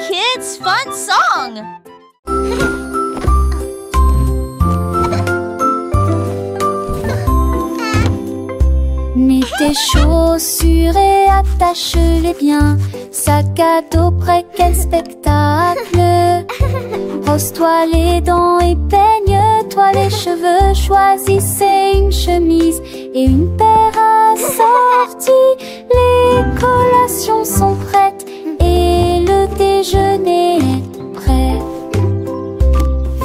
kids' fun song! Mets tes chaussures et attache-les bien. Sac à dos prêt, quel spectacle! Brosse-toi les dents et peigne-toi les cheveux. Choisissez une chemise et une paire assortie. Les collations sont prêtes et le déjeuner est prêt.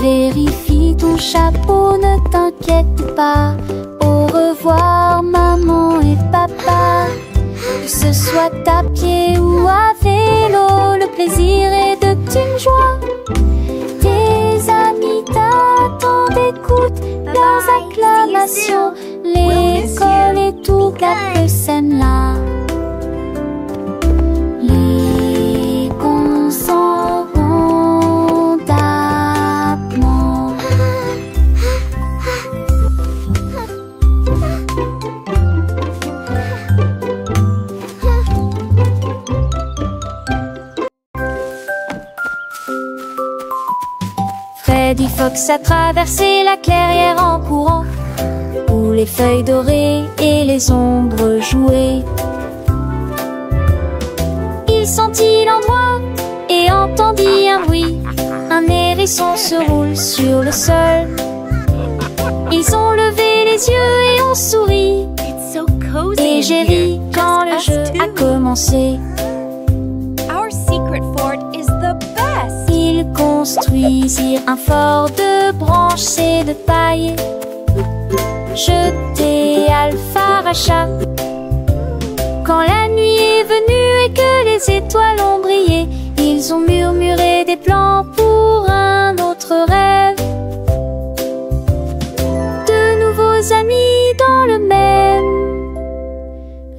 Vérifie ton chapeau, ne t'inquiète pas. Au revoir maman et papa. Que ce soit à pied ou à vélo, le plaisir est de une joie. Tes amis t'attendent, écoute leurs acclamations. L'école et tout Capucine là. Les cons s'en vont d'abord. Freddy Fox a traversé la clairière en courant, où les feuilles dorées et les ombres jouaient. Il sentit l'endroit et entendit un bruit. Un hérisson se roule sur le sol. Ils ont levé les yeux et ont souri. Et j'ai ri quand le jeu a commencé. Ils construisirent un fort de branches et de paille. Jeté Alpharacha. Quand la nuit est venue et que les étoiles ont brillé, ils ont murmuré des plans pour un autre rêve. De nouveaux amis dans le même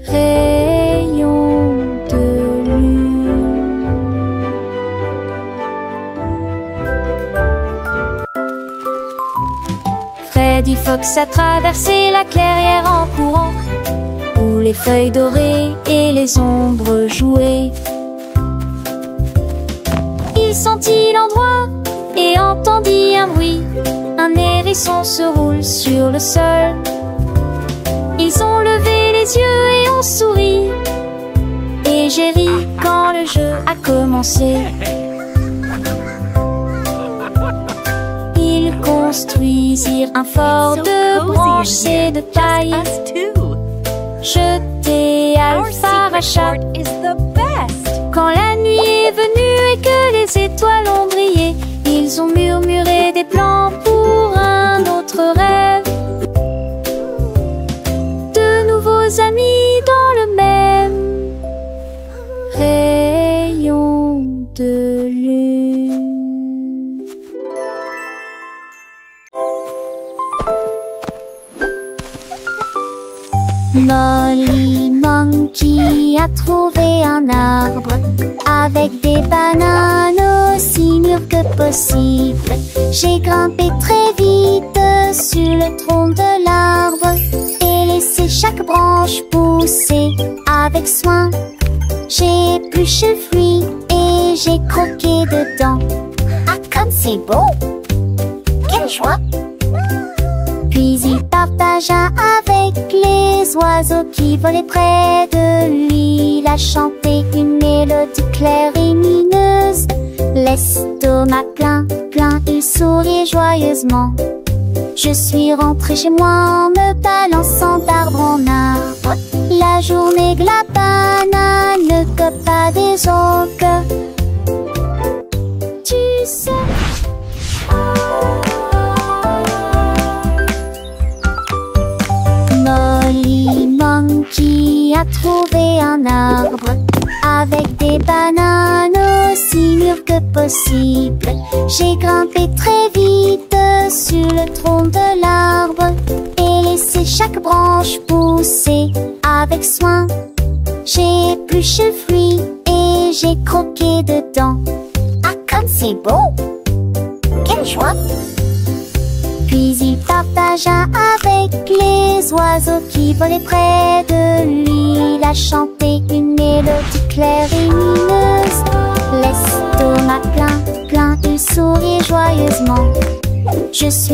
rayon de lune. Freddy Fox a traversé la clairière en courant, où les feuilles dorées et les ombres jouaient. Il sentit l'endroit et entendit un bruit. Un hérisson se roule sur le sol. Ils ont levé les yeux et ont souri. Et j'ai ri quand le jeu a commencé. Ils construisirent un fort de branches et de paille. Jeté Alpharacha. Quand la nuit est venue et que les étoiles ont brillé, ils ont murmuré des plans pour un autre rêve. De nouveaux amis dans le même rayon de lune. Molly Monkey a trouvé un arbre avec des bananes aussi mûres que possible. J'ai grimpé très vite sur le tronc de l'arbre et laissé chaque branche pousser avec soin. J'ai épluché le fruit et j'ai croqué dedans. Ah, comme c'est beau! Quelle joie! Puis il partagea avec les oiseaux qui volaient près de lui. Il a chanté une mélodie claire et lumineuse. L'estomac plein, plein, il souriait joyeusement. Je suis rentrée chez moi en me balançant d'arbre en arbre. La journée que la banane ne cope pas des autres. Tu sais... Molly Monkey a trouvé un arbre avec des bananes aussi mûres que possible. J'ai grimpé très vite sur le tronc de l'arbre et laissé chaque branche pousser avec soin. J'ai épluché le fruit et j'ai croqué dedans. Ah, comme c'est beau! Quelle joie! Puis il partagea avec les oiseaux qui volaient près de lui. Il a chanté une mélodie claire et lumineuse. L'estomac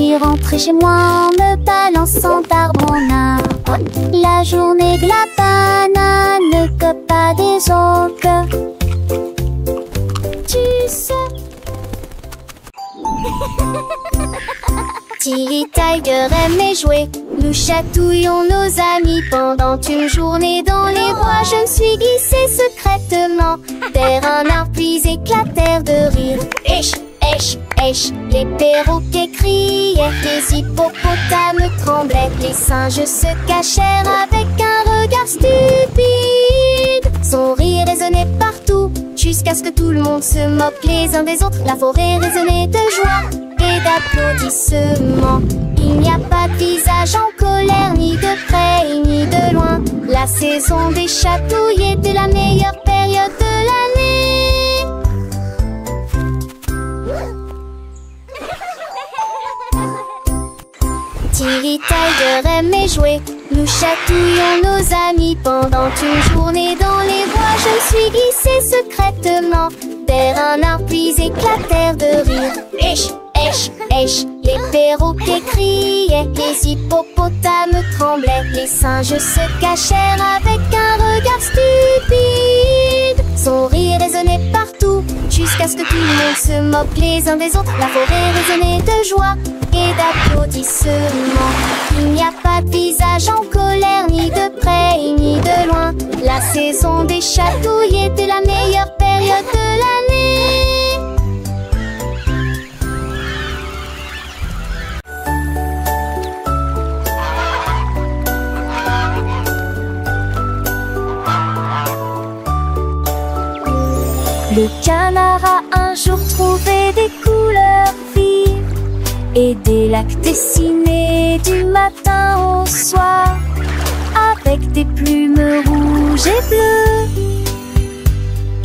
suis rentrée chez moi en me balançant d'arbre en arbre. La journée de la banane que pas des autres. Tu sais. Tilly Tiger aimait jouer. Nous chatouillons nos amis pendant une journée dans les bois. Je me suis glissée secrètement vers un arbre puis éclatèrent de rire. Esh, esh, esh, les perroquets criaient, les hippopotames tremblaient, les singes se cachèrent avec un regard stupide. Son rire résonnait partout jusqu'à ce que tout le monde se moque les uns des autres. La forêt résonnait de joie et d'applaudissements. Il n'y a pas de visage en colère, ni de près ni de loin. La saison des chatouilles était la meilleure période de l'année. Tilly Tiger aimait jouer. Nous chatouillons nos amis pendant une journée dans les bois. Je me suis glissée secrètement vers un arbre puis éclatèrent de rire. Esh, esh, esh, les perroquets criaient, les hippopotames tremblaient, les singes se cachèrent avec un regard stupide. Son rire résonnait partout jusqu'à ce que tout le monde se moque les uns des autres. La forêt résonnait de joie et d'applaudissements. Il n'y a pas de visage en colère, ni de près ni de loin. La saison des chatouilles était la meilleure période de l'année. Le canard a un jour trouvé des couleurs vives et des lacs dessinés du matin au soir avec des plumes rouges et bleues.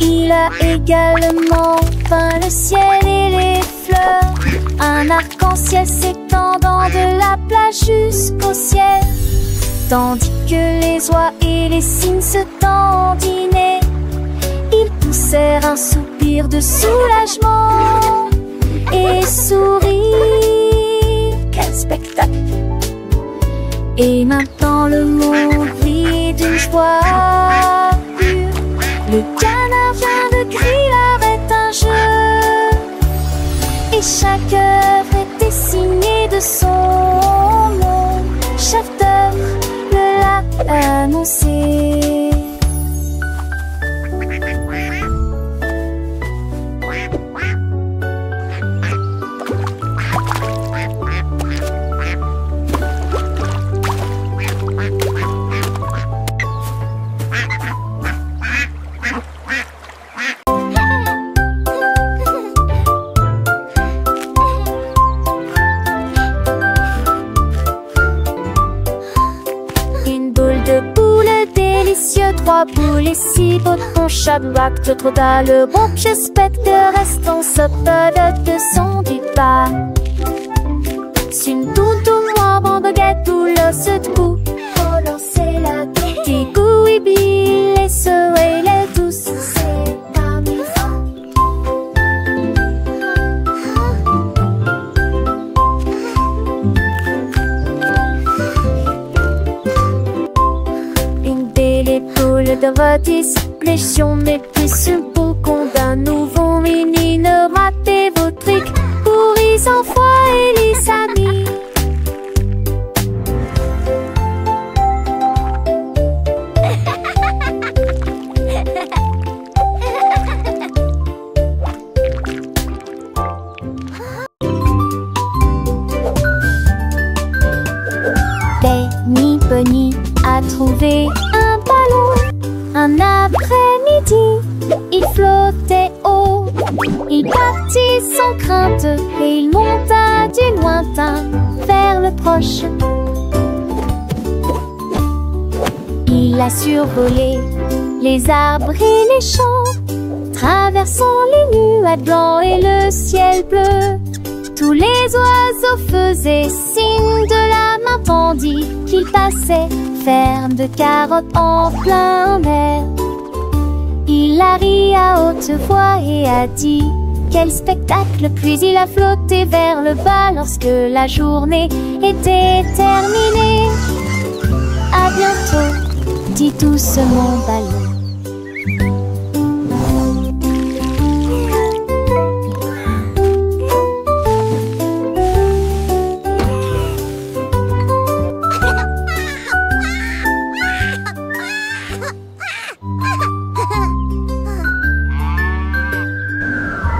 Il a également peint le ciel et les fleurs, un arc-en-ciel s'étendant de la plage jusqu'au ciel, tandis que les oies et les cygnes se dandinaient. Ils poussèrent un soupir de soulagement et sourirent. Quel spectacle! Et maintenant le monde rit d'une joie pure. Le canard vient de crier arrête un jeu, et chaque œuvre est dessinée de son nom. Chef d'œuvre le l'a annoncé. Trois boules et six potons, Shadrach, d'autres le bon j'espère que reste en sope de son du pas. C'est une toute moi, bon baguette ou l'os de cou. Faut lancer la tête. Qui goût et bille, les soleils, les douces. C'est parmi de votre discrétion, mais plus une pour qu'on d'un nouveau mini. Ne ratez vos trucs pour les enfants et les amis. Benny Bunny a trouvé un ballon. Un après-midi, il flottait haut. Il partit sans crainte et il monta du lointain vers le proche. Il a survolé les arbres et les champs, traversant les nuages blancs et le ciel bleu. Tous les oiseaux faisaient signe de la main tandis qu'il passait, ferme de carottes en plein air. Il a ri à haute voix et a dit: quel spectacle! Puis il a flotté vers le bas lorsque la journée était terminée. À bientôt, dit doucement Ballon.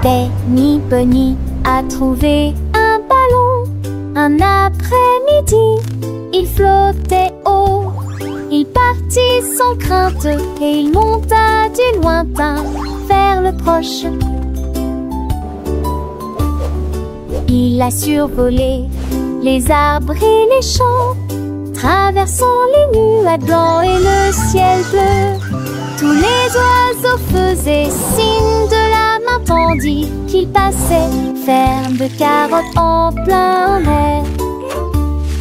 Benny Bunny a trouvé un ballon. Un après-midi, il flottait haut. Il partit sans crainte et il monta du lointain vers le proche. Il a survolé les arbres et les champs, traversant les nuages blancs et le ciel bleu. Tous les oiseaux faisaient signe de la main tandis qu'il passait, ferme de carottes en plein air.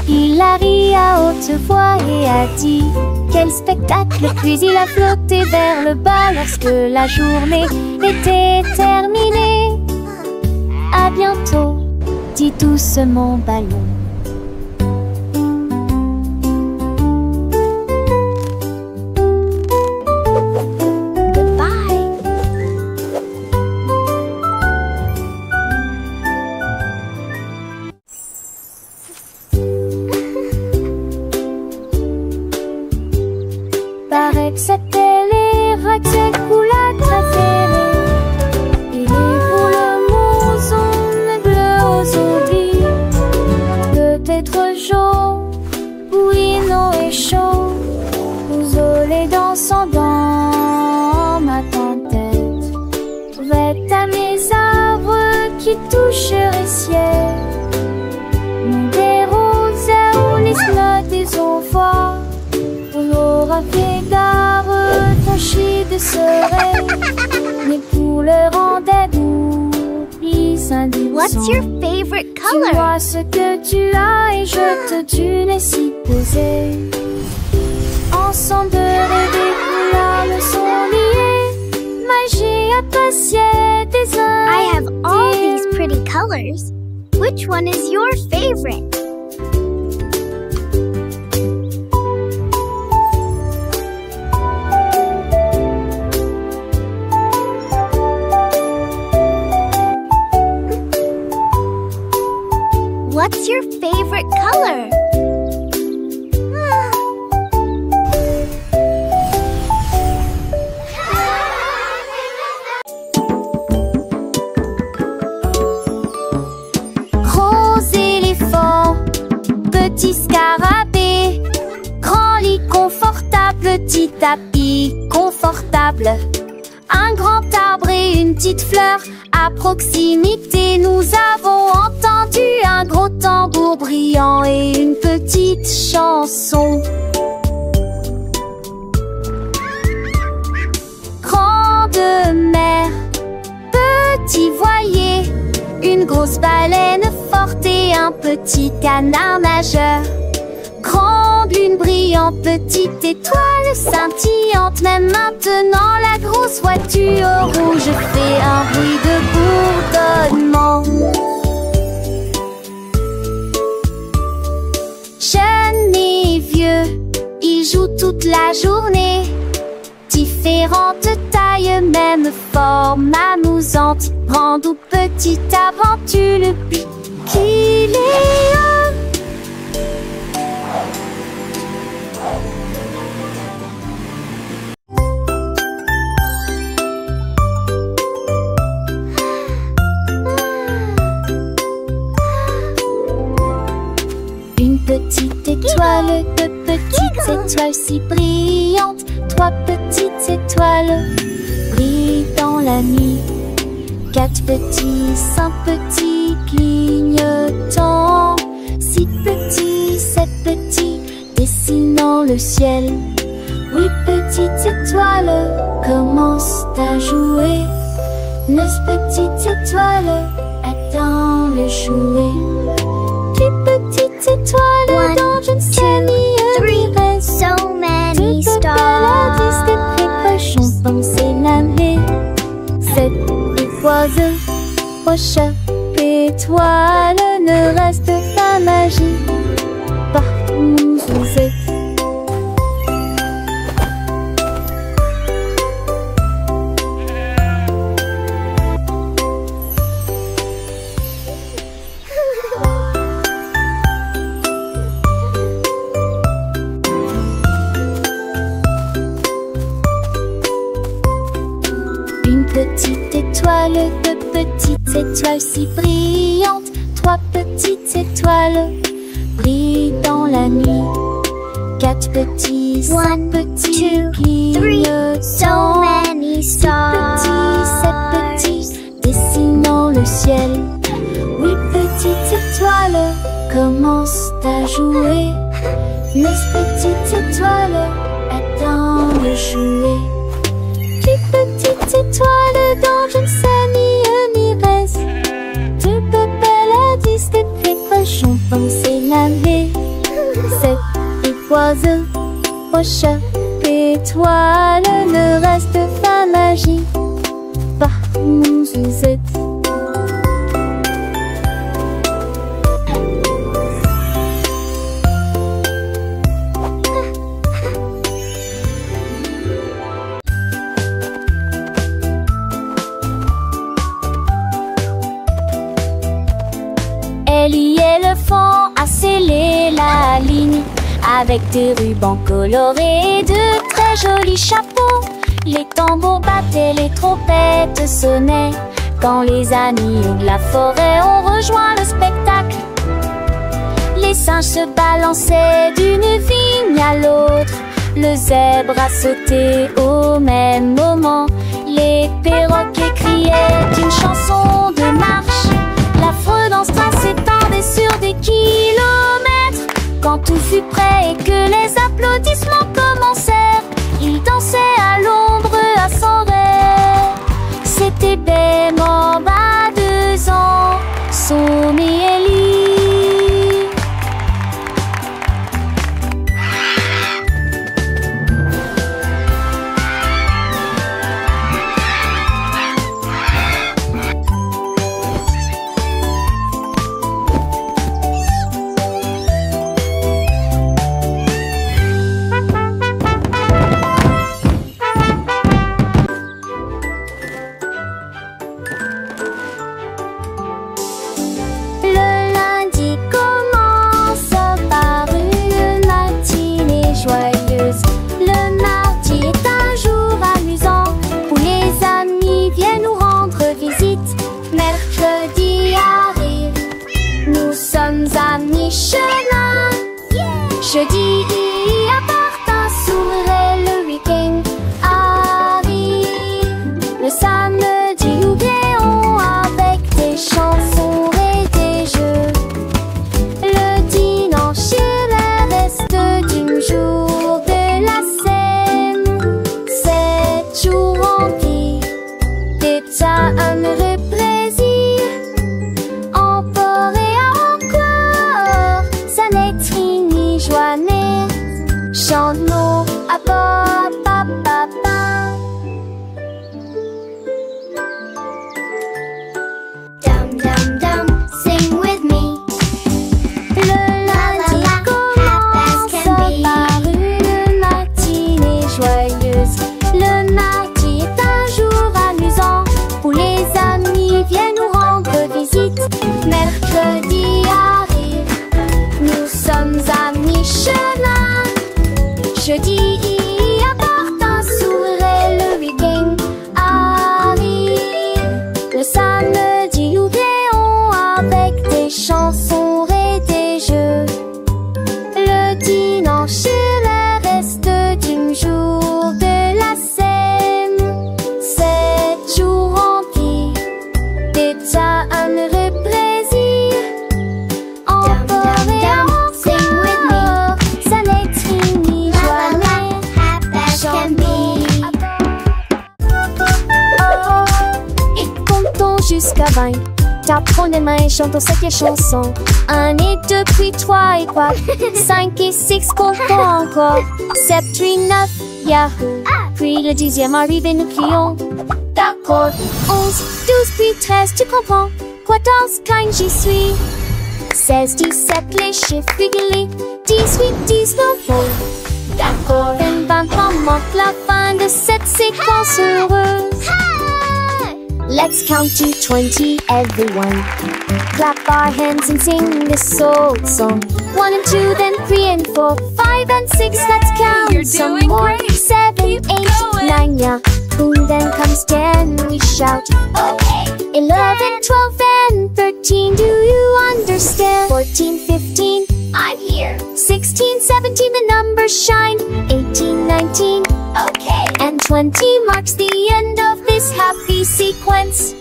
Il a ri à haute voix et a dit quel spectacle! Puis il a flotté vers le bas lorsque la journée était terminée. À bientôt, dit doucement Ballon. C'était les raclettes coulades préférées et les boules mouson bleues aujourd'hui. Peut-être jaune, oui, non et chaud, isolé dansant dans ma tempête. Vête à mes arbres qui toucheraient ciel, des roses ou les notes des envois. On aura fait d'arbres tachés de soleil, mes couleurs en d'oubli s'indiquent. What's your favorite color? Tu vois ce que tu as et je te tue les s'y poser. Ensemble de rêver, couleurs me sont liées. Magie appréciée des uns. I have all these pretty colors. Which one is your favorite? What's your favorite color? Gros éléphant, petit scarabée, grand lit confortable, petit tapis confortable. Un grand arbre et une petite fleur, à proximité nous avons entendu un gros tambour brillant et une petite chanson. Grande mer, petit voilier, une grosse baleine forte et un petit canard nageur. Grande lune brillante, petite étoile scintillante. Même maintenant la grosse voiture rouge fait un bruit de bourdonnement. Jeunes et vieux, ils jouent toute la journée. Différentes tailles, même forme amusante. Grande ou petite aventure, le but qu'il est un. Une petite étoile, deux petites étoiles si brillantes, trois petites étoiles brillent dans la nuit. Quatre petits, cinq petits clignotants, six petits, sept petits dessinant le ciel. Huit petites étoiles commencent à jouer. Neuf petites étoiles attendent le jouet. Dix petites étoiles dans une ciel Three, so many stars. Des précochons dans ses lamelles. Sept oiseaux Roche, étoile, ne reste pas magie. Partout où vous êtes. Une petite étoile, deux petites étoiles si brillantes, trois petites étoiles brillent dans la nuit. Quatre petits, cinq petits clignotants, So many six stars. petits, sept petits dessinant le ciel. Huit petites étoiles commencent à jouer. Neuf petites étoiles attendent le jouet. Dix petites étoiles dont je ne sais ni reste. Deux belles à 10 de tes cochons pensez laver. Sept oiseaux, roche, étoile, ne reste pas magie. Partout où vous êtes. Ellie éléphant a scellé la ligne avec des rubans colorés et de très jolis chapeaux. Les tambours battaient, les trompettes sonnaient quand les amis de la forêt ont rejoint le spectacle. Les singes se balançaient d'une vigne à l'autre. Le zèbre a sauté au même moment. Les perroquets criaient une chanson de marche. L'affreux danse s'étendait sur des kilomètres. Quand tout fut prêt et que les applaudissements commencèrent, il dansait à l'ombre à son rêve. C'était Bem en bas 2 ans, Somme et Ellie. Jeudi appartint, s'ouvrait le week-end arrive. Le samedi oublions avec des chansons et des jeux. Le dimanche est le reste du jour de la scène. 7 jours remplis d'état heureux plaisir. Encore et encore, ça n'est fini, joie naît. Chante-nous à papa, papa. Dum dum dum, sing with me. Le lundi commence par une matinée joyeuse. Le mardi est un jour amusant où les amis viennent nous rendre visite. Mercredi arrive, nous sommes à mi-chemin. Jeudi appartint, s'ouvrait le week-end arrive. Le samedi nous rions avec des chansons et des jeux. Le dimanche est le reste du jour de la scène. 7 jours remplis d'état heureux plaisir. Encore et encore, ça n'est fini, joie naît. Chante-nous et comptons jusqu'à 20. T'apprends les mains et chantons cette chanson. 1 et 2 puis 3 et 4. 5 et 6 comptons encore. 7 puis 9, yahoo. Puis le 10e arrive et nous crions. D'accord. 11, 12 puis 13, tu comprends. 14, kind j'y suis. 16, 17, les chiffres réguliers. 18, 19, d'accord. 20 manque la fin de cette séquence heureuse. Let's count to 20, everyone. Clap our hands and sing this old song. 1 and 2, then 3 and 4, 5 and 6, let's count You're some doing more. great. 7, Keep 8, going. 9, yeah. Boom, then comes 10, we shout. Okay. 11, 12, and 13, do you understand? 14, 15, I'm here. 16, 17, the numbers shine. 18, 19, okay. And 20 marks the end of this happy sequence.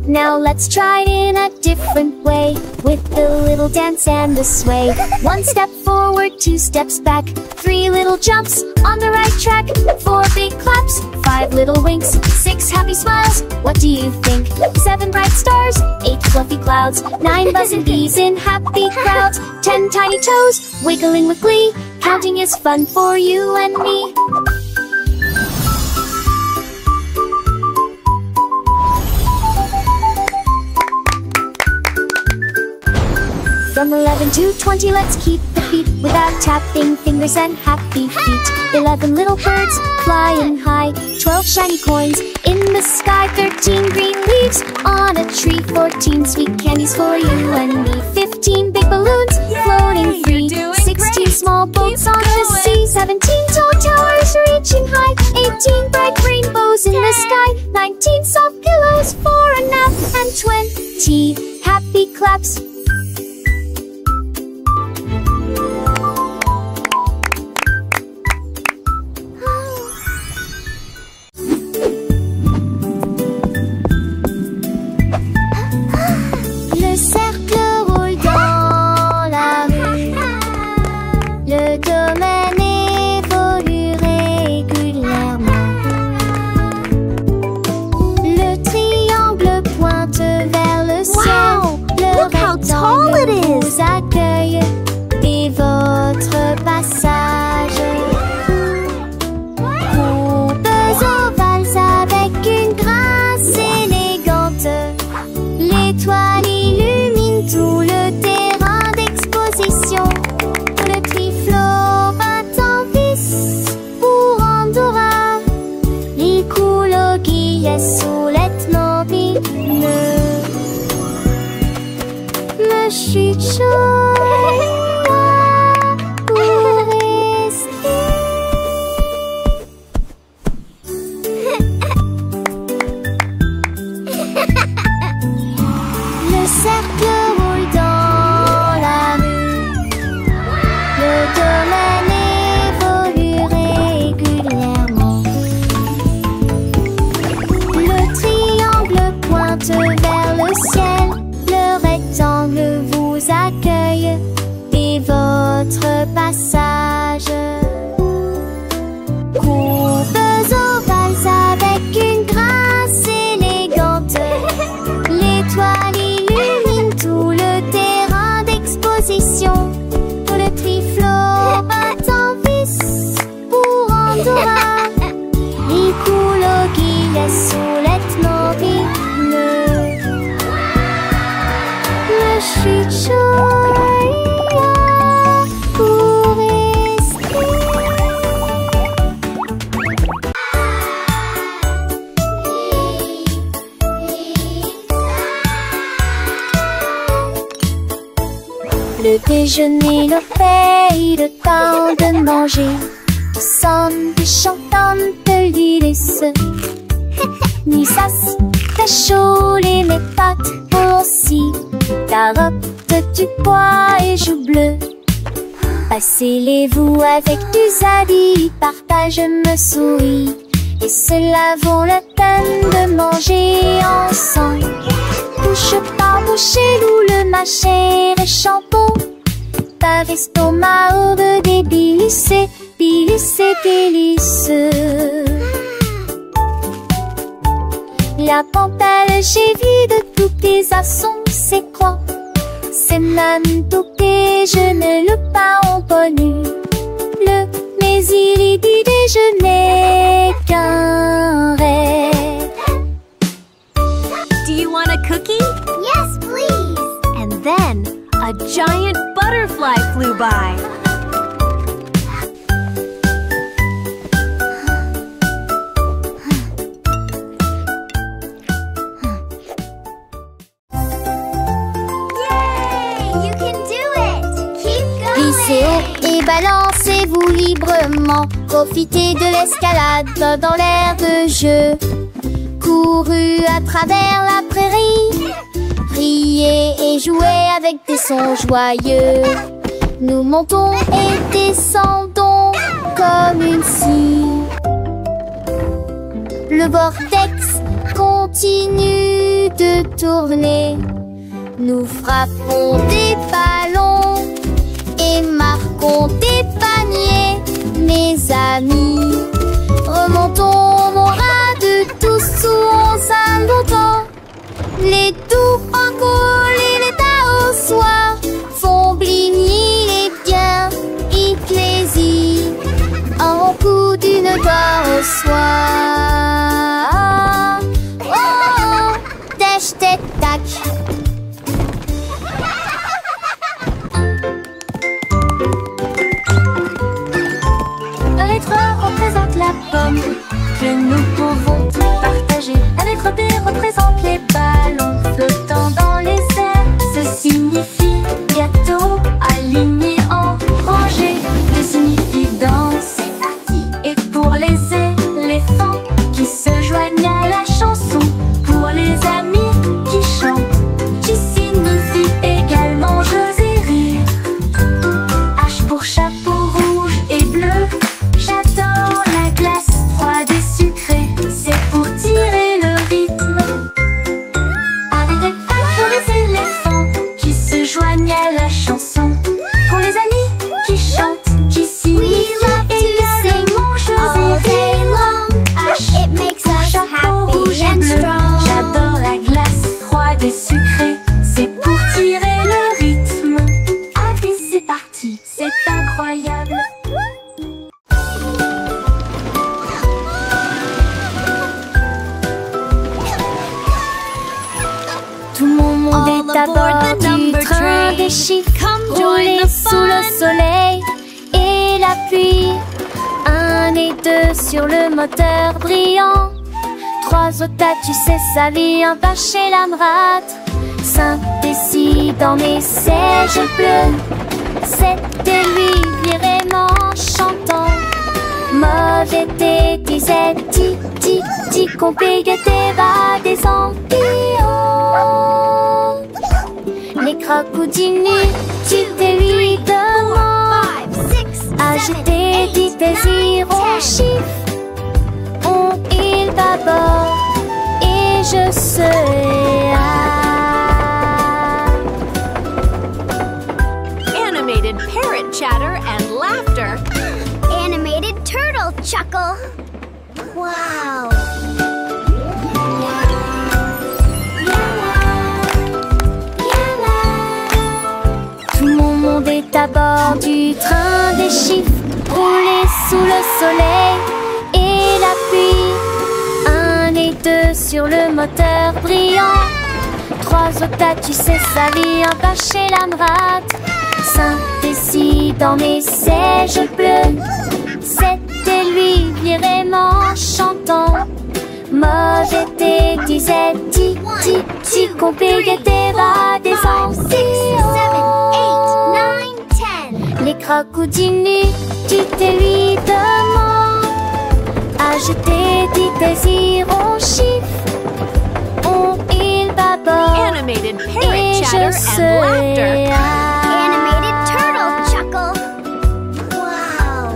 Now let's try it in a different way, with the little dance and the sway. 1 step forward, 2 steps back, 3 little jumps on the right track, 4 big claps, 5 little winks, 6 happy smiles. What do you think? 7 bright stars, 8 fluffy clouds, 9 buzzing bees in happy crowds, 10 tiny toes wiggling with glee. Counting is fun for you and me. From 11 to 20, let's keep the beat without tapping fingers and happy feet. 11 little birds flying high, 12 shiny coins in the sky, 13 green leaves on a tree, 14 sweet candies for you and me, 15 big balloons floating free, you're doing 16 great. small boats Keep on the going. sea, 17 tall towers reaching high, 18 bright rainbows in the sky, 19 soft pillows for a nap, and 20 happy claps. Le cercle roule dans la rue. Le domaine évolue régulièrement. Le triangle pointe vers le ciel. Le Look how tall it rectangle is. vous accueille dès votre passage. Courbes ovales avec une grâce élégante. L'étoile illumine tout le terrain d'exposition. Le triflot bat en vis pour Andorra. L'écologie est solettement le chute chaud pour rester. Le cercle roule dans la rue. Le domaine évolue régulièrement. Le triangle pointe vers le ciel. Le rectangle vous accueille dès votre passage. Courbes ovales avec une grâce élégante. L'étoile illumine tout le terrain d'exposition. Le triflot bat en vis pour Andorra. L'écologie est solettement le chute chaud pour rester. Le déjeuner, le paye, le temps de manger. Nous sommes des chantantes d'Ulysse. Nissas, ta chaud, les mes pâtes aussi. Carottes, du pois et joues bleues. Passez-les-vous avec du zadie, partage me sourit. Et cela vaut la peine de manger ensemble. Bouche par bouche, loup, le mâcher et champon. Pavé, stomac, aube, débilissé, bilissé, délicieux. La pampelle, j'ai vu de tous tes assons, c'est quoi? C'est même tout déjeuner, le pain au connu. Mais il y dit déjeuner qu'un rêve. Do you want a cookie? Yeah! giant butterfly flew by. Yay! You can do it! Keep going! Glissez haut et balancez-vous librement. Profitez de l'escalade dans l'air de jeu. Courez à travers la prairie. Riez et jouez avec des sons joyeux. Nous montons et descendons comme une scie. Le vortex continue de tourner. Nous frappons des ballons et marquons des paniers, mes amis. Remontons mon rade tous sous 11 longtemps. Les doux encours et les tas au soir font bligner les biens et plaisir en coup d'une gloire au soir. Oh, oh, dash, tac, tac. Le rétro représente la pomme que nous pouvons partager. Un être B représente les ballons flottant dans les airs. Ce signifie gâteau aligné en rangée. D signifie danse. Et pour les éléphants qui se joignent à la chanson. Pour les amis qui chantent. J signifie également jeux et rire. H pour chapeau rouge et bleu. J'adore la glace froide et sucrée. C'est pour tirer le rythme. Avec des pattes pour les éléphants qui se joignent à la chanson. Pour les amis qui chantent, qui signifient également jeux et rire. H It makes pour us chapeau happy rouge et and bleu. strong. J'adore la glace froide et sucrée. C'est pour tirer le rythme. Allez, c'est parti, c'est incroyable. Tout mon monde All est à aboard bord the du number train train. des chiffres. Come join Roulez the sous le fun. soleil et la pluie. 1 et 2 sur le moteur brillant. 3 au tas, tu sais sa vie, un pas chez l'amrate. 5 et 6 dans mes sièges bleus. 7 et 8 vraiment chantant. Mauvais thé, disait ti, ti, ti, compliqué va des ampillons. Les crocodilles, tu te lui demandes. 5, 6, 7, Agiter, 8, dit 9, désirons 10. chiffres. On il bâbord et je serai Animated parrot chatter and laughter. Animated turtle chuckle. Wow. Tout mon monde est à bord du train des chiffres. Roulez sous le soleil et la pluie. 1 et 2 sur le moteur brillant. 3 au tas, tu sais sa vie, un pas chez l'amrate. 5 et 6 dans mes sièges bleus. 7 et 8 vraiment chantant. Mauvais thé, disait ti, ti, ti, compliqué va des 5, 6, 7, 8, ampillons. 9, 10. Les crocodiles, tu te lui demandes. Agiter, dit désirons chiffres. On il bâbord Animated et parrot je chatter and serai laughter. Animated turtle chuckle. Wow.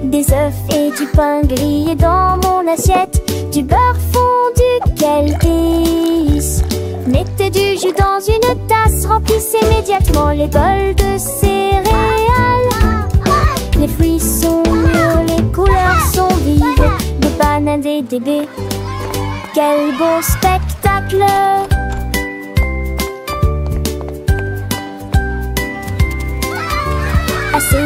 Des œufs et du pain grillé dans mon assiette. Du beurre fondu, quel délice. Mettez du jus dans une tasse. Remplissez immédiatement les bols de céréales. Les fruits sont mûrs, les couleurs sont vives. Des bananes et des baies. Quel beau spectacle! Assez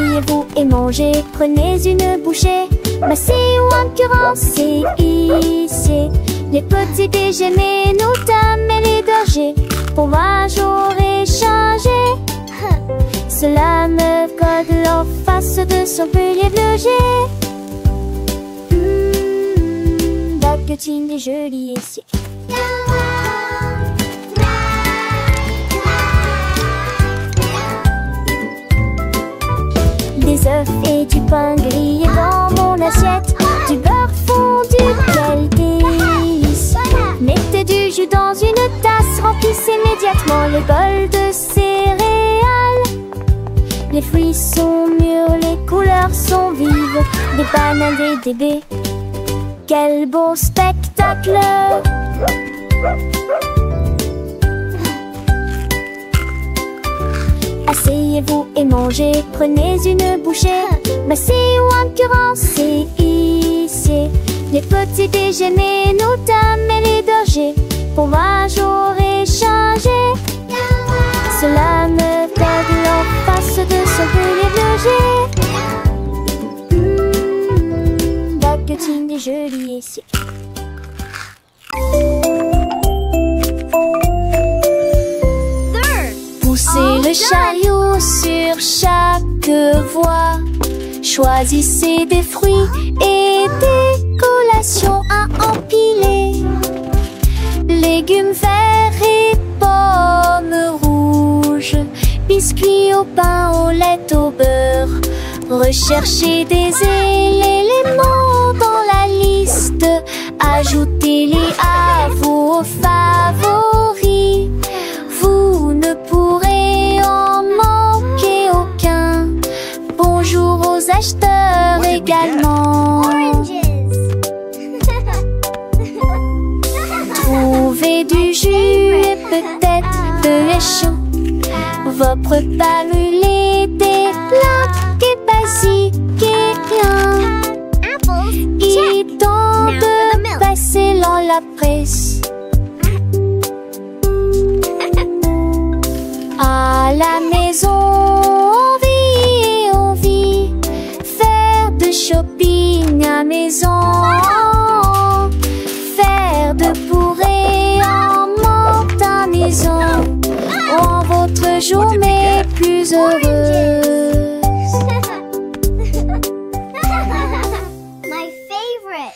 mangez, prenez une bouchée. Massez ou encurancez, hissez les petits déjeuners, nos dames et les bergers. Pour moi j'aurais changé. Cela me code leur face de son pilier de loger. Baguettine est jolie ici. Des œufs et du pain grillé dans mon assiette. Du beurre fondu, quel délice. Mettez du jus dans une tasse, remplissez immédiatement le bol de céréales. Les fruits sont mûrs, les couleurs sont vives. Des bananes, des baies, quel beau spectacle! Asseyez-vous et mangez, prenez une bouchée. Massez ou encurancez, hissez les petits déjeuners, nos dames et les bergers. Pour moi j'aurais changé. Cela me fait leur face de son pilier de loger. Baguettine est jolie ici. Poussez le chariot sur chaque voie. Choisissez des fruits et des collations à empiler. Légumes verts et pommes rouges. Biscuits au pain, au lait, au beurre. Recherchez des éléments dans la liste. Ajoutez-les à vos favoris. Vous ne pourrez en manquer aucun. Bonjour aux acheteurs également. Trouvez du jus et peut-être de lait chaud. Vos repas brûlés, des plats et basiques et bien. Il est temps de passer dans la presse. À la maison, on vit et on vit. Faire de shopping à maison. Faire de bourrée en manque à maison. Rend votre journée plus heureuse. My favorite.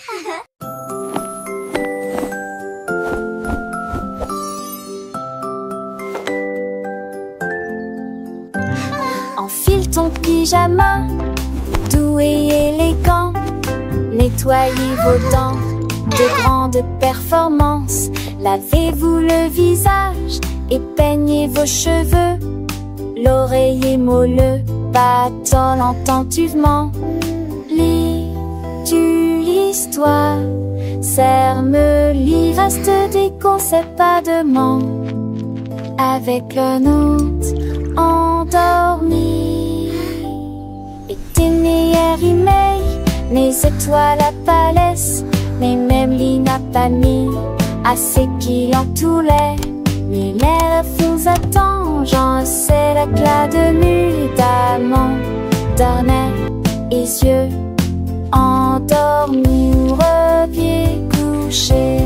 Enfile ton pyjama, doux et élégant. Nettoyez vos dents, de grandes performances. Lavez-vous le visage et peignez vos cheveux. L'oreiller moelleux battant attentivement. Lis-tu l'histoire? Serre-me reste des conseils pas de ment. Avec le nôtre endormi. Éténéaire email, mes étoiles à palès, mais même l'ina pas mis assez qui en tout l'air. Mais l'air vous attend, j'en sais l'éclat de nutamment. D'arnais et yeux endormis ou repieds couchés.